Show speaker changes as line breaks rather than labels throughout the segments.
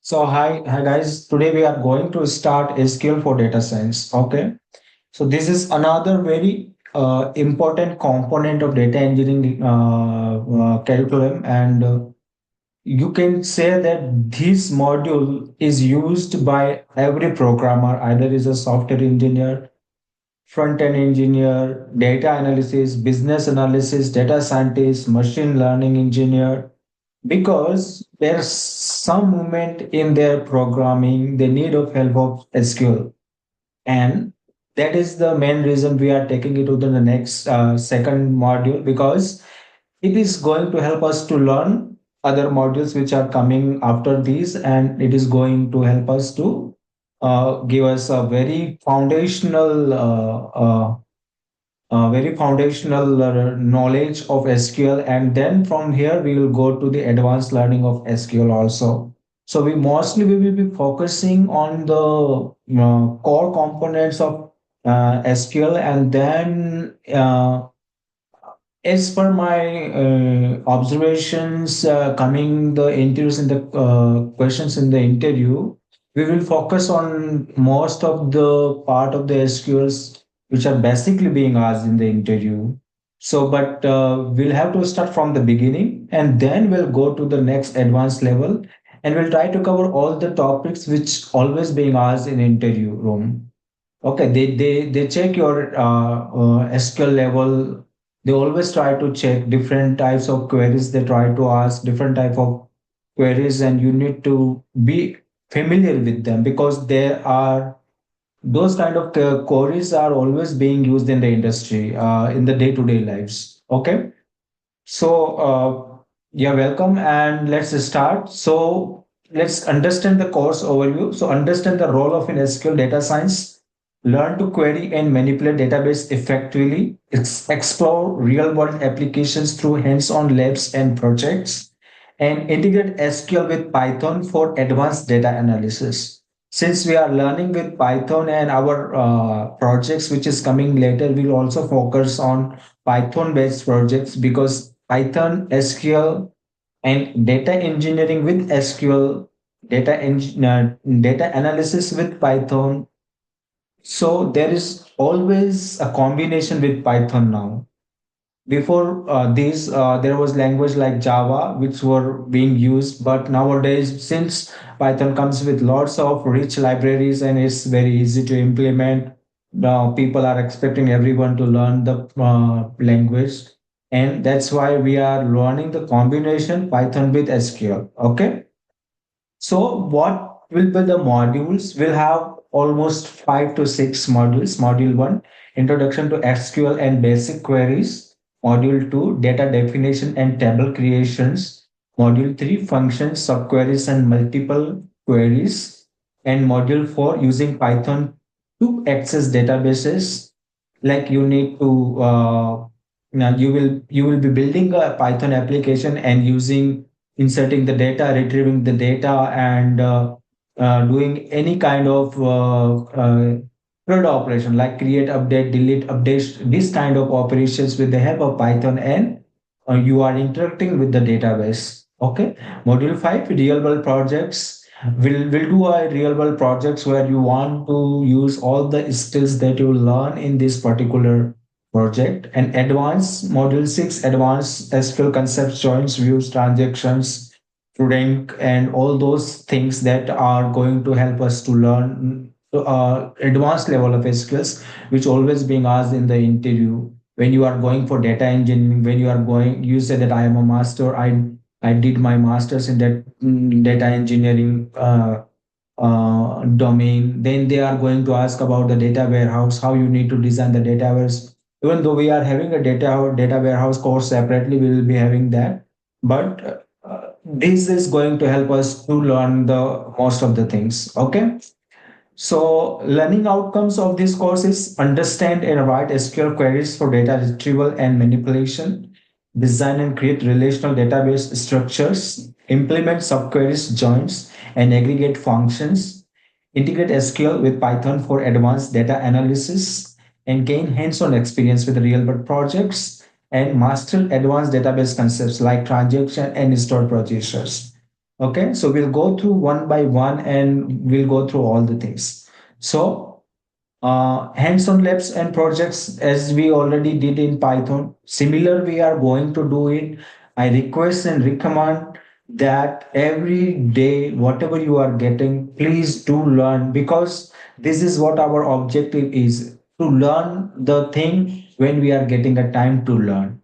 Hi guys. Today we are going to start SQL for data science. Okay. So this is another very important component of data engineering curriculum, and you can say that this module is used by every programmer, either is a software engineer, front end engineer, data analysis, business analysis, data scientist, machine learning engineer, because there's some movement in their programming they need of help of SQL, and that is the main reason we are taking it to the next second module, because it is going to help us to learn other modules which are coming after these, and it is going to help us to give us a very foundational knowledge of SQL, and then from here we will go to the advanced learning of SQL also. So we will be focusing on the core components of SQL, and then as per my observations, coming the interviews in the questions in the interview, we will focus on most of the part of the SQLs which are basically being asked in the interview. So, but we'll have to start from the beginning, and then we'll go to the next advanced level, and we'll try to cover all the topics which always being asked in interview room. Okay, they check your SQL level. They always try to check different types of queries. They try to ask different type of queries, and you need to be familiar with them, because there are those kind of queries are always being used in the industry in the day-to-day lives. Okay, so you're welcome, and let's start. So let's understand the course overview. So understand the role of an SQL data science, learn to query and manipulate database effectively, explore real-world applications through hands-on labs and projects, and integrate SQL with Python for advanced data analysis. Since we are learning with Python, and our projects which is coming later will also focus on Python based projects, because Python, SQL, and data engineering with SQL, data analysis with Python. So there is always a combination with Python now. Before this, there was language like Java which were being used, but nowadays, since Python comes with lots of rich libraries and it's very easy to implement, now people are expecting everyone to learn the language, and that's why we are learning the combination Python with SQL. Okay. So what will be the modules? We'll have almost 5 to 6 modules. Module 1, Introduction to SQL and Basic Queries. Module 2, Data Definition and Table Creations. Module 3, Functions, Subqueries and Multiple Queries. And Module 4, Using Python to Access Databases. Like you need to now you will be building a Python application and using inserting the data, retrieving the data, and doing any kind of CRUD operation like create, update, delete, update, this kind of operations with the help of Python, and you are interacting with the database. Okay. Module 5, real world projects. We'll do a real world projects where you want to use all the skills that you learn in this particular project. And advanced module 6, advanced SQL concepts, joins, views, transactions, rank, and all those things that are going to help us to learn advanced level of skills, which always being asked in the interview. When you are going for data engineering, when you are going, you say that I am a master, I did my masters in that data engineering domain. Then they are going to ask about the data warehouse, how you need to design the data warehouse. Even though we are having a data warehouse course separately, we will be having that. But this is going to help us to learn the most of the things. Okay. So learning outcomes of this course is understand and write SQL queries for data retrieval and manipulation, design and create relational database structures, implement subqueries, joins, and aggregate functions, integrate SQL with Python for advanced data analysis, and gain hands-on experience with real-world projects, and master advanced database concepts like transaction and stored procedures. Okay, so we'll go through one by one and we'll go through all the things. So hands-on labs and projects, as we already did in Python, similar we are going to do it. I request and recommend that every day, whatever you are getting, please do learn, because this is what our objective is, to learn the thing when we are getting a time to learn.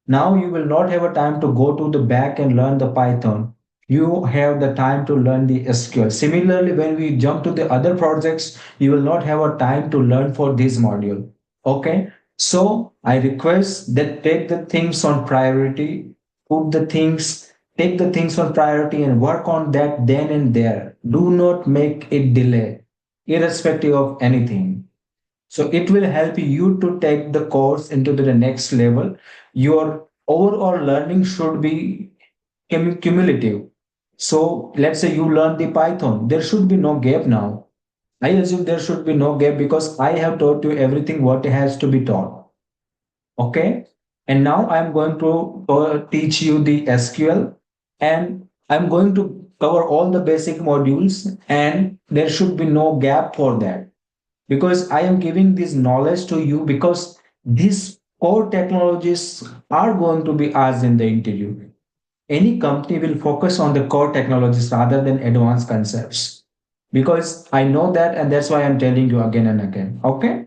Now you will not have a time to go to the back and learn the Python. You have the time to learn the SQL. Similarly, when we jump to the other projects, you will not have a time to learn for this module. Okay. So I request that take the things on priority, put the things, take the things on priority and work on that then and there. Do not make it delay, irrespective of anything. So it will help you to take the course into the next level. Your overall learning should be cumulative. So let's say you learn the Python, there should be no gap now. I assume there should be no gap because I have taught you everything what has to be taught. Okay. And now I'm going to teach you the SQL, and I'm going to cover all the basic modules, and there should be no gap for that, because I am giving this knowledge to you because these core technologies are going to be asked in the interview. Any company will focus on the core technologies rather than advanced concepts, because I know that, and that's why I'm telling you again and again. Okay.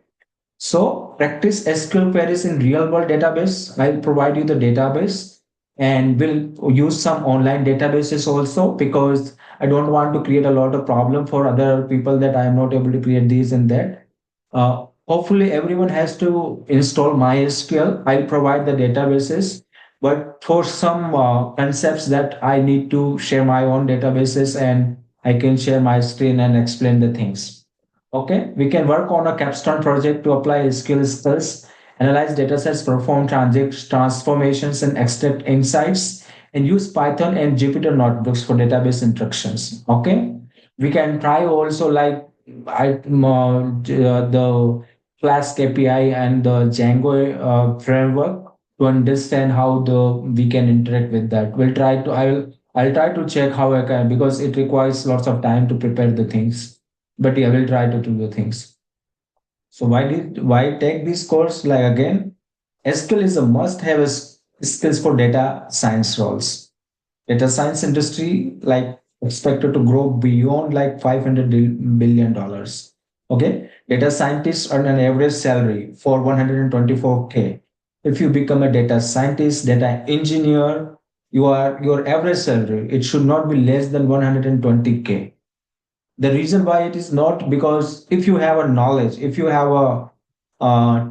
So practice SQL queries in real world database. I'll provide you the database, and we'll use some online databases also, because I don't want to create a lot of problem for other people that I am not able to create this and that. Hopefully everyone has to install MySQL. I'll provide the databases, but for some concepts that I need to share my own databases, and I can share my screen and explain the things. Okay, we can work on a capstone project to apply skill skills, analyze datasets, perform transformations, and extract insights, and use Python and Jupyter notebooks for database instructions. Okay, we can try also like the Flask API and the Django framework to understand how the we can interact with that. We'll try to. I'll try to check how I can, because it requires lots of time to prepare the things. But yeah, we'll try to do the things. So why take this course? Like again, SQL is a must-have skills for data science roles. Data science industry like expected to grow beyond like $500 billion. Okay, data scientists earn an average salary for 124K. If you become a data scientist, data engineer, your average salary, it should not be less than 120K. The reason why it is not, because if you have a knowledge, if you have a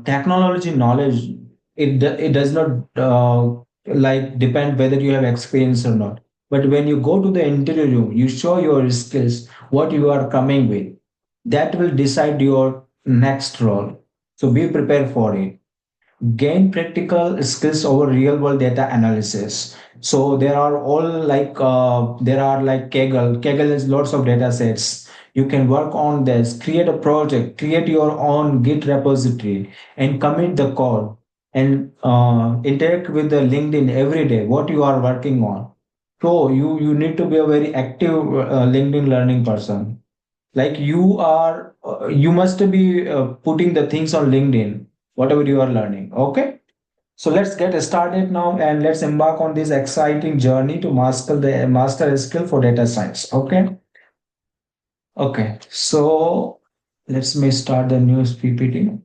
technology knowledge, it does not like depend whether you have experience or not. But when you go to the interview, you show your skills, what you are coming with, that will decide your next role. So be prepared for it. Gain practical skills over real world data analysis. So there are all like there are like Kaggle is lots of data sets. You can work on this, create a project, create your own Git repository, and commit the code, and interact with the LinkedIn every day what you are working on. So you need to be a very active LinkedIn learning person. Like you must be putting the things on LinkedIn, whatever you are learning. Okay, so let's get started now, and let's embark on this exciting journey to master skill for data science. Okay. Okay, so let's me start the news PPT.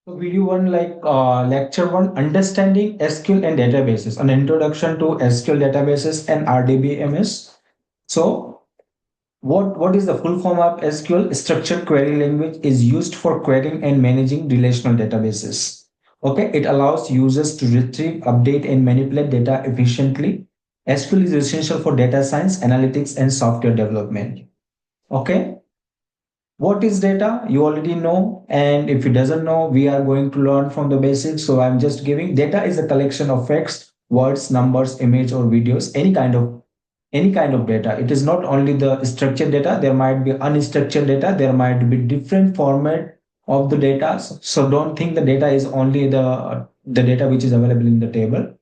So video one, like lecture one, understanding SQL and databases, an introduction to SQL databases and RDBMS. So what is the full form of SQL? Structured query language is used for querying and managing relational databases. Okay, it allows users to retrieve, update, and manipulate data efficiently. SQL is essential for data science, analytics, and software development. Okay. What is data? You already know. And if you doesn't know, we are going to learn from the basics. So I'm just giving data is a collection of facts, words, numbers, image, or videos, any kind of data. It is not only the structured data, there might be unstructured data, there might be different format of the data. So don't think the data is only the data which is available in the table.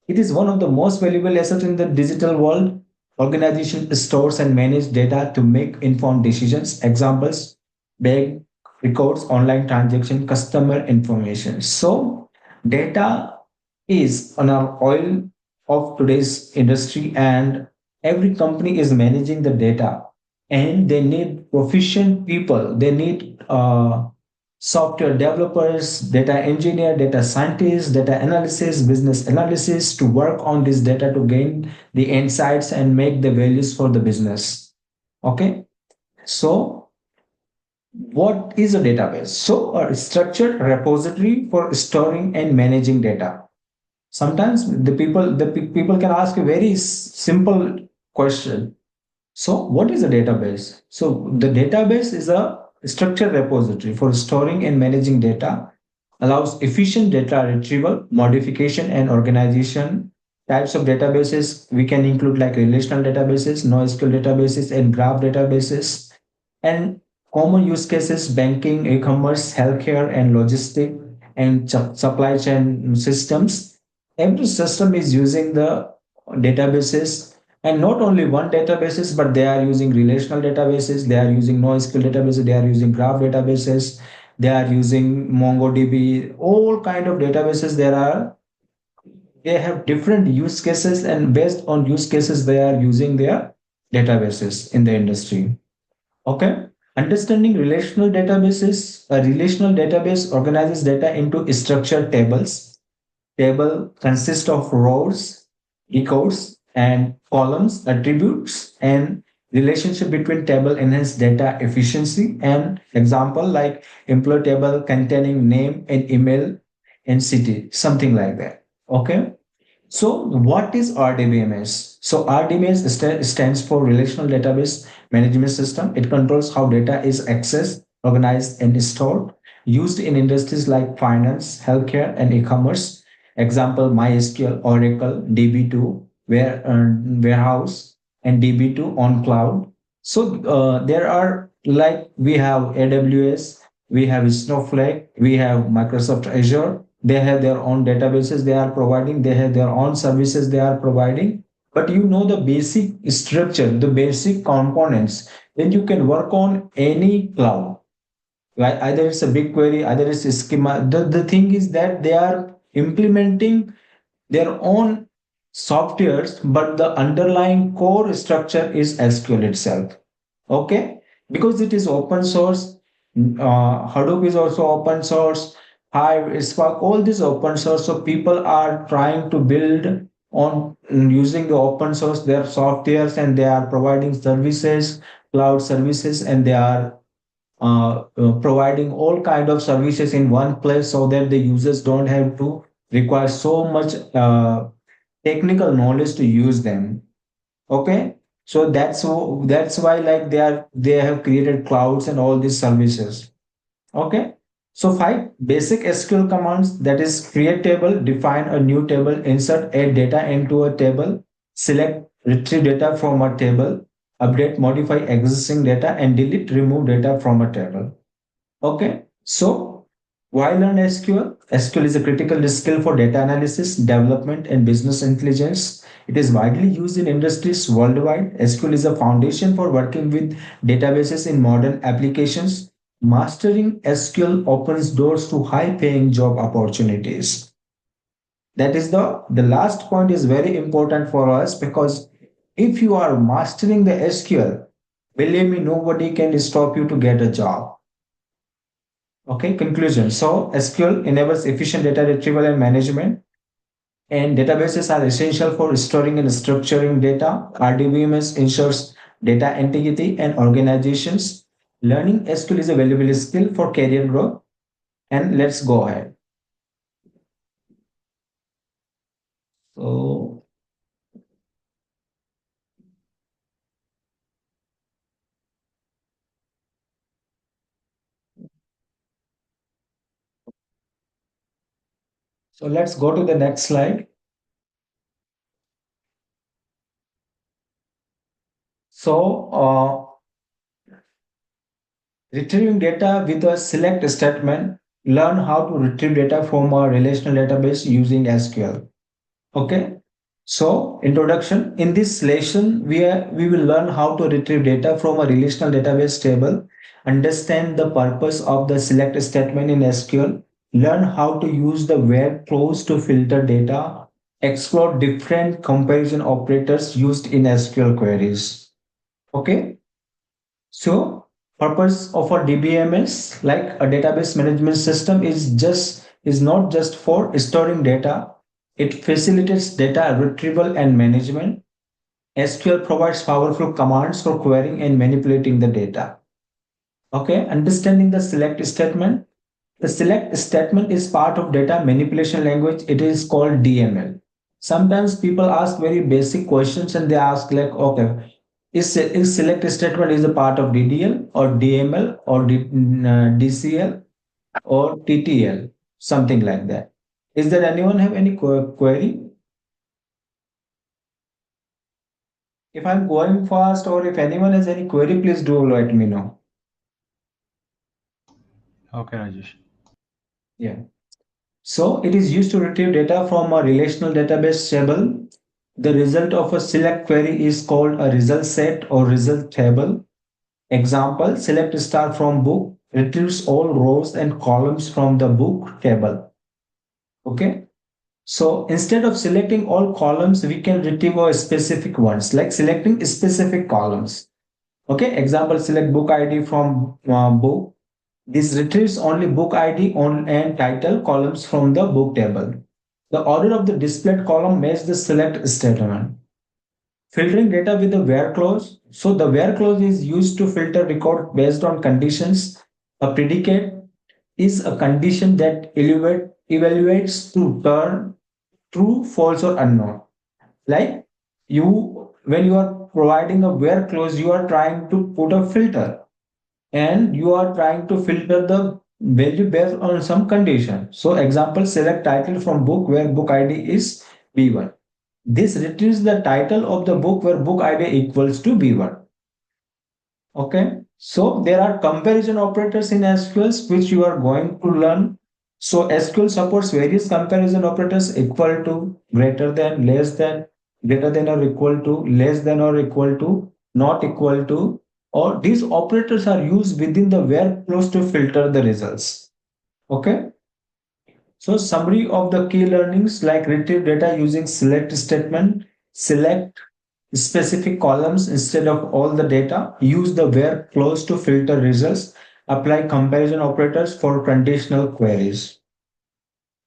It is one of the most valuable assets in the digital world. Organization stores and manage data to make informed decisions. Examples: bank records, online transaction, customer information. So data is on our oil of today's industry, and every company is managing the data, and they need proficient people. They need software developers, data engineer, data scientists, data analysis, business analysis to work on this data to gain the insights and make the values for the business. Okay. So what is a database? So a structured repository for storing and managing data. Sometimes the people can ask a very simple question. So, what is a database? So, the database is a structured repository for storing and managing data, allows efficient data retrieval, modification, and organization. Types of databases we can include like relational databases, NoSQL databases, and graph databases. And common use cases: banking, e-commerce, healthcare, and logistic and supply chain systems. Every system is using the databases, and not only one databases, but they are using relational databases, they are using NoSQL databases, they are using graph databases, they are using MongoDB, all kind of databases there are. They have different use cases, and based on use cases they are using their databases in the industry. Okay. Understanding relational databases: a relational database organizes data into structured tables. Table consists of rows, records, and columns. Attributes and relationship between table enhance data efficiency. And example like employee table containing name and email and city, something like that. Okay. So what is RDBMS? So RDBMS stands for Relational Database Management System. It controls how data is accessed, organized, and stored. Used in industries like finance, healthcare, and e-commerce. Example: MySQL, Oracle, DB2, warehouse, and DB2 on cloud. So there are, like, we have AWS, we have Snowflake, we have Microsoft Azure. They have their own databases they are providing, they have their own services they are providing. But you know the basic structure, the basic components, then you can work on any cloud. Like either it's a BigQuery, either it's a schema. The thing is that they are implementing their own softwares, but the underlying core structure is SQL itself. Okay. Because it is open source. Hadoop is also open source. Hive, Spark, all this open source. So people are trying to build on using the open source their softwares, and they are providing services, cloud services, and they are providing all kind of services in one place, so that the users don't have to require so much technical knowledge to use them. Okay. So that's why, like, they have created clouds and all these services. Okay. So five basic SQL commands, that is create table, define a new table, insert add data into a table, select retrieve data from a table, update modify existing data, and delete remove data from a table. Okay. So why learn SQL? SQL is a critical skill for data analysis, development, and business intelligence. It is widely used in industries worldwide. SQL is a foundation for working with databases in modern applications. Mastering SQL opens doors to high-paying job opportunities. That is the last point is very important for us, because if you are mastering the SQL, believe me, nobody can stop you to get a job. Okay, conclusion. So SQL enables efficient data retrieval and management, and databases are essential for storing and structuring data. RDBMS ensures data integrity and organizations. Learning SQL is a valuable skill for career growth. And let's go ahead. So So let's go to the next slide. So retrieving data with a select statement, learn how to retrieve data from a relational database using SQL. Okay. So introduction. In this lesson, we will learn how to retrieve data from a relational database table, understand the purpose of the select statement in SQL, learn how to use the where clause to filter data, explore different comparison operators used in SQL queries. Okay. So purpose of a DBMS, like a database management system, is not just for storing data. It facilitates data retrieval and management. SQL provides powerful commands for querying and manipulating the data. Okay, understanding the select statement. The select statement is part of data manipulation language. It is called DML. Sometimes people ask very basic questions and they ask like, okay, is select statement is a part of DDL or DML or DCL or TTL, something like that. Is there anyone have any query? If I'm going fast or if anyone has any query, please do let me know.
Okay, Rajesh.
Yeah. So it is used to retrieve data from a relational database table. The result of a select query is called a result set or result table. Example, select star from book retrieves all rows and columns from the book table. Okay. So instead of selecting all columns, we can retrieve our specific ones, like selecting specific columns. Okay. Example, select book ID from book. This retrieves only book ID on and title columns from the book table. The order of the displayed column matches the select statement. Filtering data with the where clause. So the where clause is used to filter record based on conditions. A predicate is a condition that evaluates to turn true, false, or unknown. Like when you are providing a where clause, you are trying to put a filter and you are trying to filter the value based on some condition. So example, select title from book where book ID is B1. This retrieves the title of the book where book ID equals to B1. Okay. So there are comparison operators in SQL which you are going to learn. So SQL supports various comparison operators equal to, greater than, less than, greater than or equal to, less than or equal to, not equal to, or these operators are used within the where clause to filter the results. Okay. So summary of the key learnings, like retrieve data using select statement, select specific columns instead of all the data, use the where clause to filter results, apply comparison operators for conditional queries.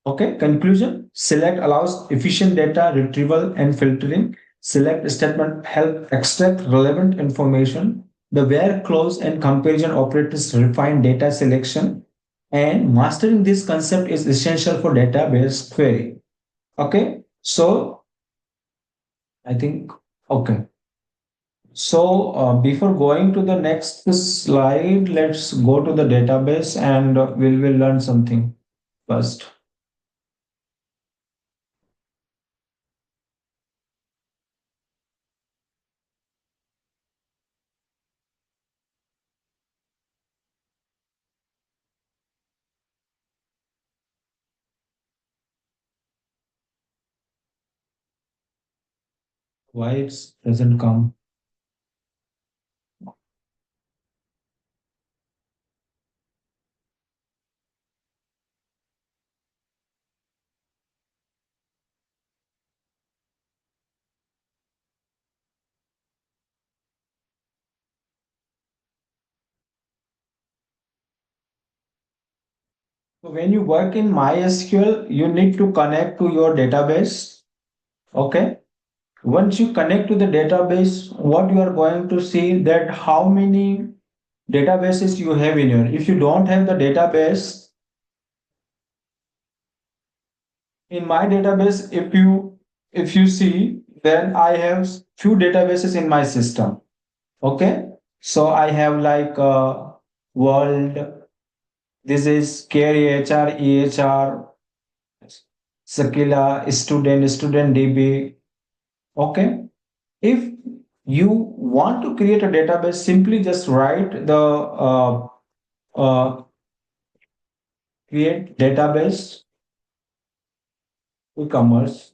Okay, conclusion. Select allows efficient data retrieval and filtering. Select statement help extract relevant information. The where clause and comparison operators refine data selection. And mastering this concept is essential for database query. Okay, so I think, okay. So before going to the next slide, let's go to the database and we'll learn something first. Why it doesn't come? So when you work in MySQL, you need to connect to your database. Okay. Once you connect to the database, what you are going to see that how many databases you have in your. If you don't have the database, in my database, if you see, then I have few databases in my system. Okay. So I have like world. This is care EHR, EHR. Sakila, student DB. Okay. If you want to create a database, simply just write the uh, create database e-commerce.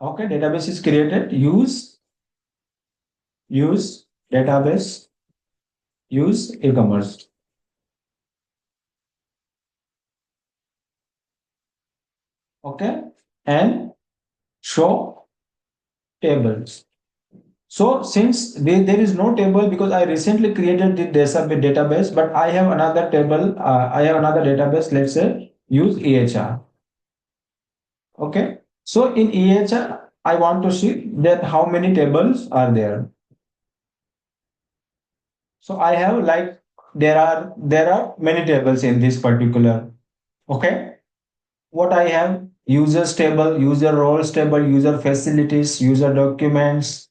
Okay, database is created. Use database, use e-commerce. Okay, and show tables. So since there is no table because I recently created the database, but I have another table, I have another database, let's say use EHR. Okay. So in EHR, I want to see that how many tables are there. So I have like there are many tables in this particular. Okay. What I have users table, user roles table, user facilities, user documents.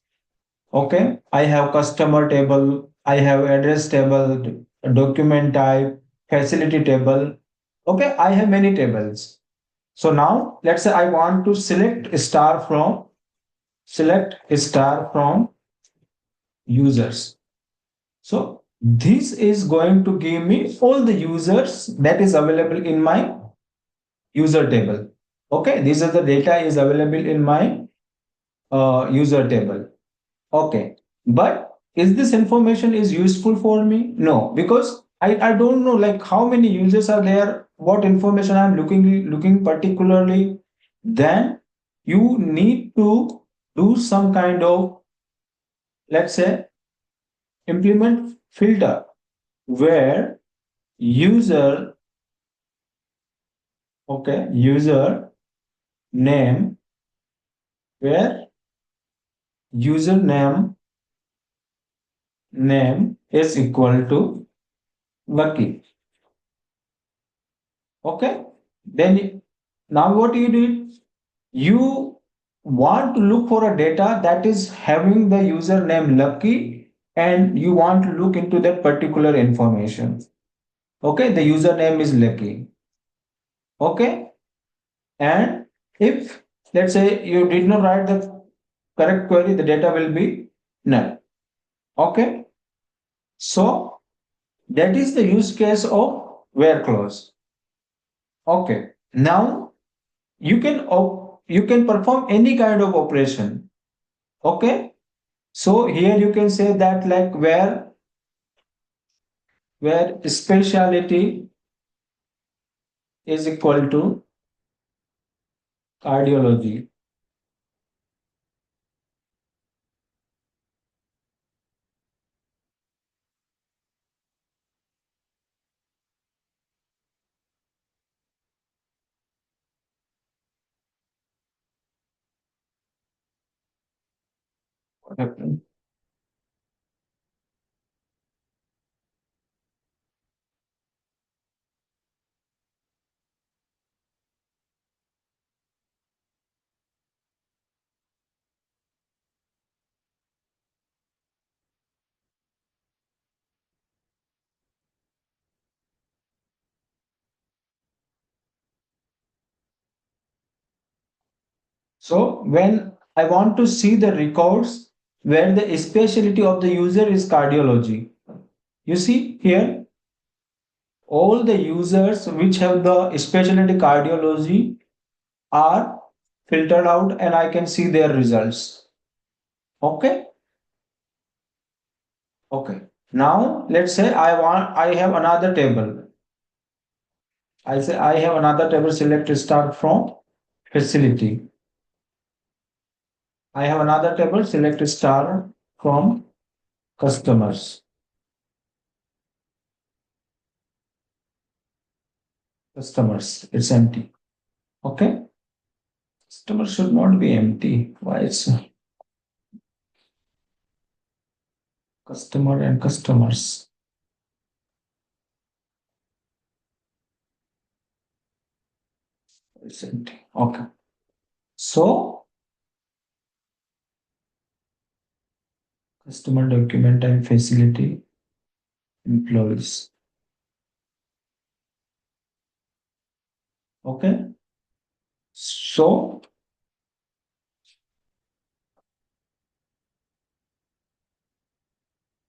Okay. I have customer table. I have address table, document type, facility table. Okay. I have many tables. So now let's say I want to select a star from users. So this is going to give me all the users that is available in my user table. Okay, this is the data is available in my user table. Okay, but is this information is useful for me? No, because I don't know like how many users are there, what information I'm looking particularly. Then you need to do some kind of, let's say, implement filter where user, okay, user name, where username name is equal to lucky. Okay, then now what you do, you want to look for a data that is having the username lucky, and you want to look into that particular information. Okay, the username is lucky. Okay, and if let's say you did not write the correct query, the data will be null. Okay, so that is the use case of where clause. Okay, now you can perform any kind of operation. Okay, so here you can say that like where speciality is equal to cardiology. What happened? So when I want to see the records where the specialty of the user is cardiology, you see here all the users which have the specialty cardiology are filtered out and I can see their results. Okay. Okay. Now let's say I have another table. I say I have another table, select start from facility. I have another table, select star from customers. Customers, it's empty. Okay. Customer should not be empty. Why it's customer and customers? It's empty. Okay. So customer document and facility employees. Okay. So,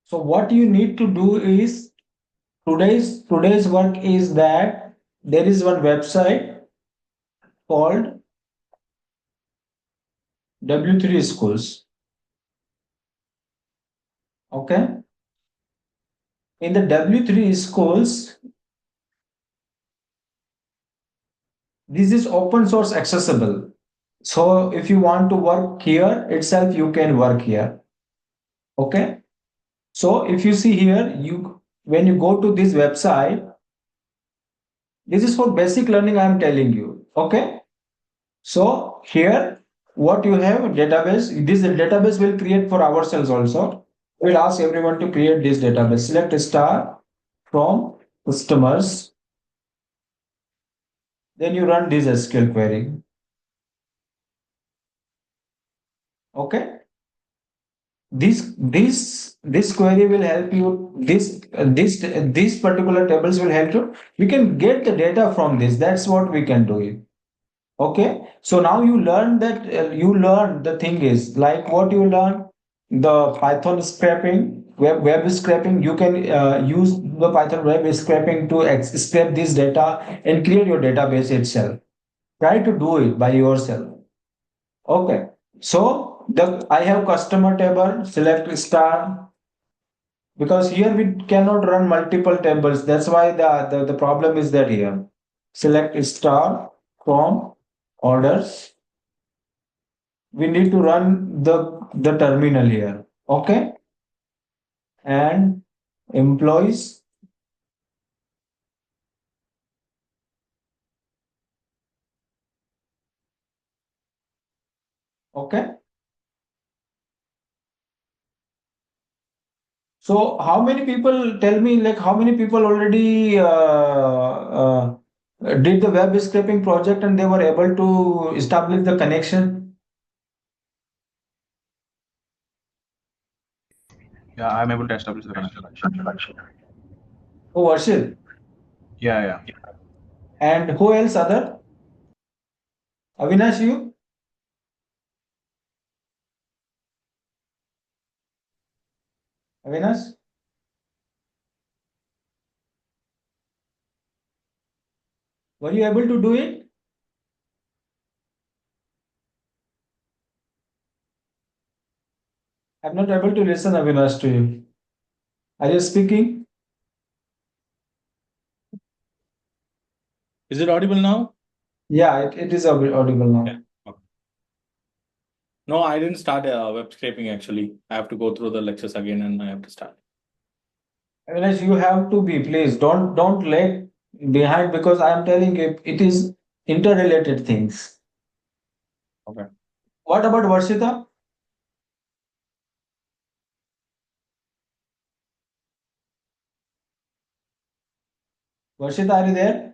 what you need to do is today's work is that there is one website called W3 schools. Okay. In the W3 schools, this is open source accessible. So if you want to work here itself, you can work here. Okay. So if you see here, you when you go to this website, this is for basic learning, I am telling you. Okay. So here, what you have database, this database will create for ourselves also. We'll ask everyone to create this database. Select a star from customers. Then you run this SQL query. Okay. This query will help you. These particular tables will help you. We can get the data from this. That's what we can do it. Okay, so now you learn that you learn the thing is like what you learn the Python scraping, web scraping. You can use the Python web scraping to scrape this data and create your database itself. Try to do it by yourself. Okay, so the I have customer table, select star, because here we cannot run multiple tables. That's why the problem is that here. Select star from orders. We need to run the terminal here. Okay. And employees. Okay. So how many people, tell me, like how many people already did the web scraping project and they were able to establish the connection?
Yeah, I'm able to establish the connection.
Oh, Varshil.
Yeah, yeah.
And who else other? Avinash, you? Avinash? Were you able to do it? I'm not able to listen, Avinash, to you. Are you speaking?
Is it audible now?
Yeah, it is audible now.
Yeah. Okay. No, I didn't start web scraping actually. I have to go through the lectures again and I have to start.
Avinash, you have to be, please don't lag behind because I am telling you it is interrelated things.
Okay.
What about Varshita? Varshita, are you there?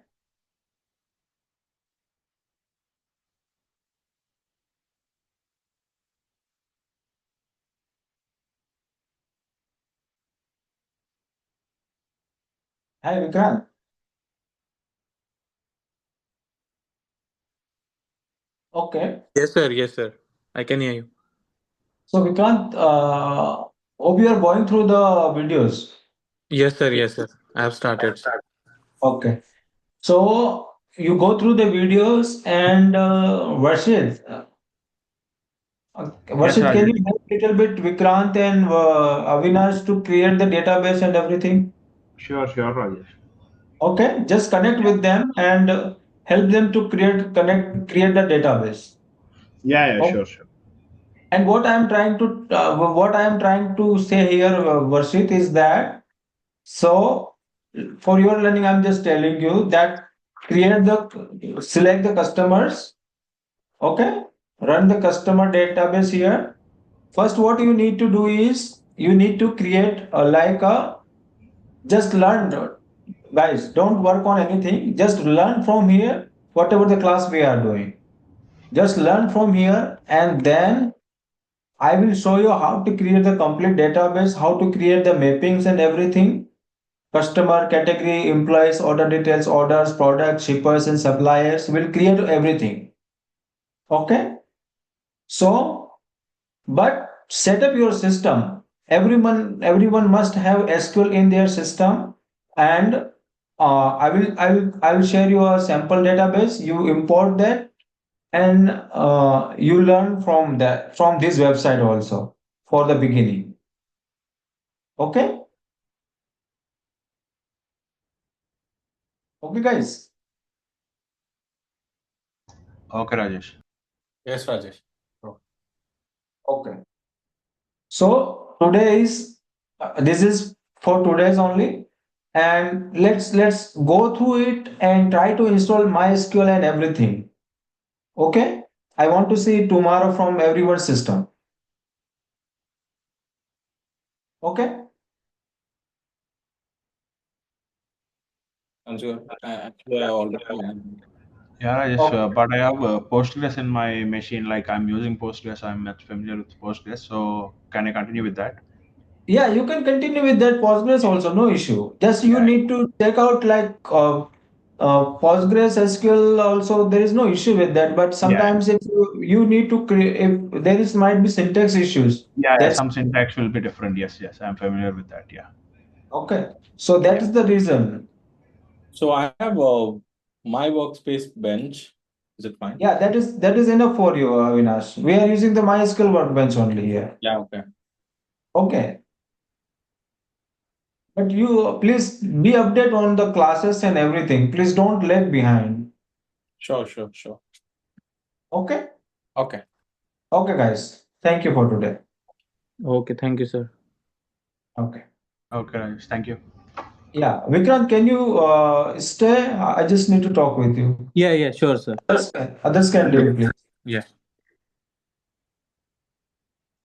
Hi, Vikrant. Okay.
Yes, sir. Yes, sir. I can hear you.
So Vikrant, hope you are going through the videos.
Yes, sir. Yes, sir. I have started.
Okay. So you go through the videos and Varshit,
Yes,
Varshit, can you
Rajesh.
help little bit Vikrant and Avinash to create the database and everything?
Sure, Rajesh.
Okay, just connect with them and help them to create the database.
Yeah,
Okay.
sure.
And what I am trying to say here, Varshit, is that so for your learning, I'm just telling you that select the customers. Okay, run the customer database here. First, what you need to do is you need to create like a just learn, guys. Don't work on anything. Just learn from here. Whatever the class we are doing, just learn from here, and then I will show you how to create the complete database, how to create the mappings and everything. customer, category, employees, order details, orders, products, shippers, and suppliers. Will create everything. Okay. So, but set up your system. Everyone must have SQL in their system, and I will share you a sample database. You import that, and you learn from this website also for the beginning. Okay. Okay, guys.
Okay, Rajesh.
Yes, Rajesh.
Okay. So today is this is for today's only, and let's go through it and try to install MySQL and everything. Okay. I want to see tomorrow from everyone's system. Okay.
Sounds good. Actually, I already
Yeah, Rajesh,
Okay.
but I have Postgres in my machine. Like I'm using Postgres. I'm much familiar with Postgres. So can I continue with that?
Yeah, you can continue with that Postgres also, no issue. Just you
Yeah.
need to check out like Postgres SQL also. There is no issue with that. But
Yeah.
sometimes if you need to create, if there is might be syntax issues.
Yeah. Yeah.
That's
Some syntax will be different. Yes. Yes. I'm familiar with that. Yeah.
okay. So that
Yeah.
is the reason.
So I have my workspace bench. Is it fine?
Yeah, that is enough for you, Avinash. We are using the MySQL workbench only here.
Yeah, okay.
Okay. But you please be update on the classes and everything. Please don't lag behind.
Sure.
Okay?
Okay.
Okay, guys. Thank you for today.
Okay, thank you, sir.
Okay.
Okay, Rajesh. Thank you.
Yeah. Vikrant, can you stay? I just need to talk with you.
Yeah, sure, sir.
Others can leave, please.
Yeah.